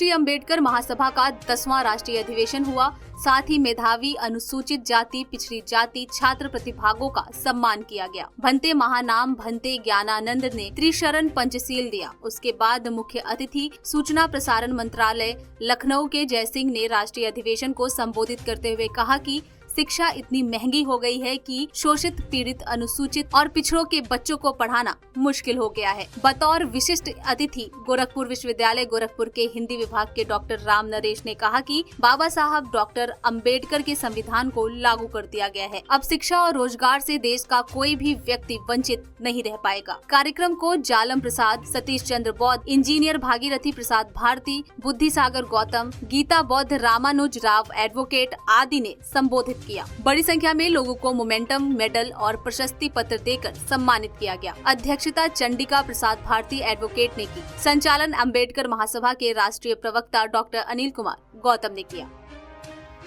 राष्ट्रीय अंबेडकर महासभा का 10वां राष्ट्रीय अधिवेशन हुआ। साथ ही मेधावी, अनुसूचित जाति, पिछड़ी जाति छात्र प्रतिभागों का सम्मान किया गया। भंते महानाम भंते ज्ञानानंद ने त्रिशरण पंचशील दिया। उसके बाद मुख्य अतिथि सूचना प्रसारण मंत्रालय लखनऊ के जयसिंह ने राष्ट्रीय अधिवेशन को संबोधित करते हुए कहा कि शिक्षा इतनी महंगी हो गई है कि शोषित, पीड़ित, अनुसूचित और पिछड़ों के बच्चों को पढ़ाना मुश्किल हो गया है। बतौर विशिष्ट अतिथि गोरखपुर विश्वविद्यालय गोरखपुर के हिंदी विभाग के डॉक्टर राम नरेश ने कहा कि बाबा साहब डॉक्टर अंबेडकर के संविधान को लागू कर दिया गया है। अब शिक्षा और रोजगार से देश का कोई भी व्यक्ति वंचित नहीं रह पाएगा। कार्यक्रम को जालम प्रसाद, सतीश चंद्र बौद्ध, इंजीनियर भागीरथी प्रसाद भारती, बुद्धि सागर गौतम, गीता बौद्ध, रामानुज राव एडवोकेट आदि ने संबोधित किया। बड़ी संख्या में लोगों को मोमेंटम, मेडल और प्रशस्ति पत्र देकर सम्मानित किया गया। अध्यक्षता चंडिका प्रसाद भारती एडवोकेट ने की। संचालन अंबेडकर महासभा के राष्ट्रीय प्रवक्ता डॉक्टर अनिल कुमार गौतम ने किया।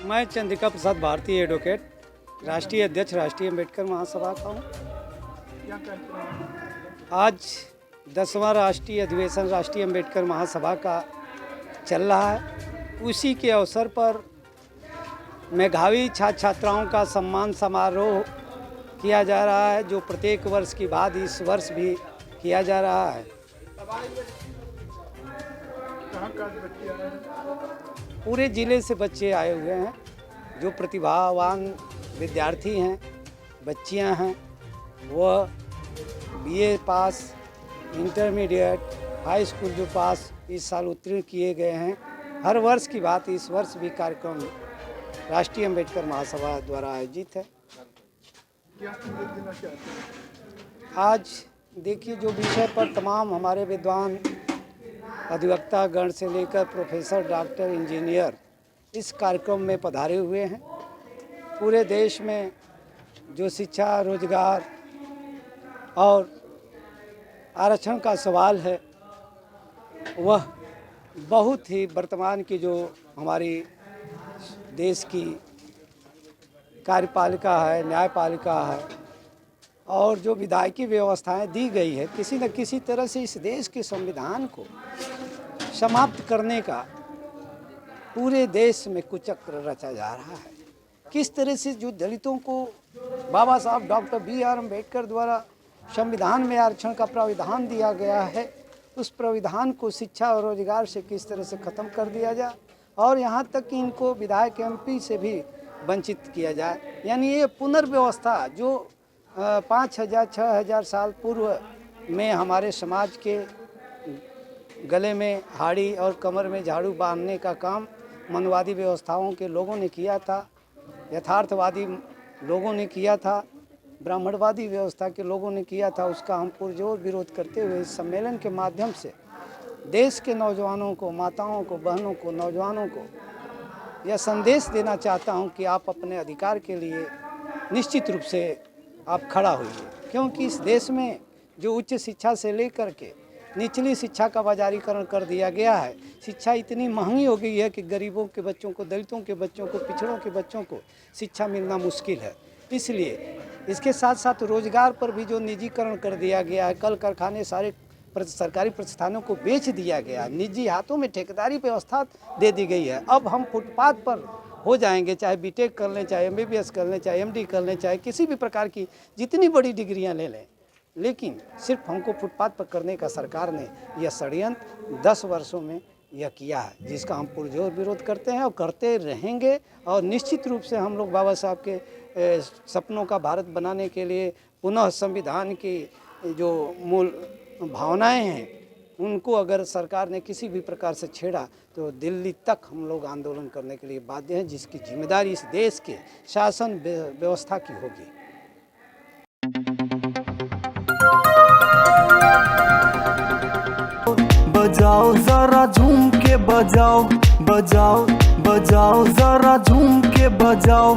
मैं चंडिका प्रसाद भारती एडवोकेट, राष्ट्रीय अध्यक्ष राष्ट्रीय अंबेडकर महासभा का हूँ। आज 10वां राष्ट्रीय अधिवेशन राष्ट्रीय अंबेडकर महासभा का चल रहा है। उसी के अवसर पर मेधावी छात्र छात्राओं का सम्मान समारोह किया जा रहा है, जो प्रत्येक वर्ष की बाद इस वर्ष भी किया जा रहा है। पूरे जिले से बच्चे आए हुए हैं, जो प्रतिभावान विद्यार्थी हैं, बच्चियां हैं। वह बीए पास, इंटरमीडिएट, हाई स्कूल जो पास इस साल उत्तीर्ण किए गए हैं। हर वर्ष की बात इस वर्ष भी कार्यक्रम राष्ट्रीय अंबेडकर महासभा द्वारा आयोजित है। आज देखिए, जो विषय पर तमाम हमारे विद्वान अधिवक्ता गण से लेकर प्रोफेसर, डॉक्टर, इंजीनियर इस कार्यक्रम में पधारे हुए हैं। पूरे देश में जो शिक्षा, रोजगार और आरक्षण का सवाल है, वह बहुत ही वर्तमान की जो हमारी देश की कार्यपालिका है, न्यायपालिका है और जो विधायिकी व्यवस्थाएं दी गई है, किसी न किसी तरह से इस देश के संविधान को समाप्त करने का पूरे देश में कुचक्र रचा जा रहा है। किस तरह से जो दलितों को बाबा साहब डॉक्टर बी.आर. अम्बेडकर द्वारा संविधान में आरक्षण का प्राविधान दिया गया है, उस प्राविधान को शिक्षा और रोजगार से किस तरह से ख़त्म कर दिया जाए और यहाँ तक कि इनको विधायक एमपी से भी वंचित किया जाए। यानी ये पुनर्व्यवस्था जो 5000 6000 साल पूर्व में हमारे समाज के गले में हाड़ी और कमर में झाड़ू बांधने का काम मनवादी व्यवस्थाओं के लोगों ने किया था, यथार्थवादी लोगों ने किया था, ब्राह्मणवादी व्यवस्था के लोगों ने किया था। उसका हम पुरजोर विरोध करते हुए इस सम्मेलन के माध्यम से देश के नौजवानों को, माताओं को, बहनों को, नौजवानों को यह संदेश देना चाहता हूं कि आप अपने अधिकार के लिए निश्चित रूप से आप खड़ा होइए, क्योंकि इस देश में जो उच्च शिक्षा से लेकर के निचली शिक्षा का बाजारीकरण कर दिया गया है। शिक्षा इतनी महंगी हो गई है कि गरीबों के बच्चों को, दलितों के बच्चों को, पिछड़ों के बच्चों को शिक्षा मिलना मुश्किल है। इसलिए इसके साथ साथ रोजगार पर भी जो निजीकरण कर दिया गया है, कल कारखाने सारे सरकारी प्रतिष्ठानों को बेच दिया गया, निजी हाथों में ठेकेदारी व्यवस्था दे दी गई है। अब हम फुटपाथ पर हो जाएंगे, चाहे बीटेक कर लें, चाहे एमबीबीएस कर लें, चाहे एमडी कर लें, चाहे किसी भी प्रकार की जितनी बड़ी डिग्रियां ले लें, लेकिन सिर्फ हमको फुटपाथ पर करने का सरकार ने यह षड्यंत्र 10 वर्षों में यह किया है, जिसका हम पुरजोर विरोध करते हैं और करते रहेंगे। और निश्चित रूप से हम लोग बाबा साहब के सपनों का भारत बनाने के लिए पुनः संविधान की जो मूल भावनाएं हैं, उनको अगर सरकार ने किसी भी प्रकार से छेड़ा तो दिल्ली तक हम लोग आंदोलन करने के लिए बाध्य हैं, जिसकी जिम्मेदारी इस देश के शासन व्यवस्था की होगी। बजाओ जरा झूम के बजाओ, बजाओ बजाओ जरा झूम के बजाओ।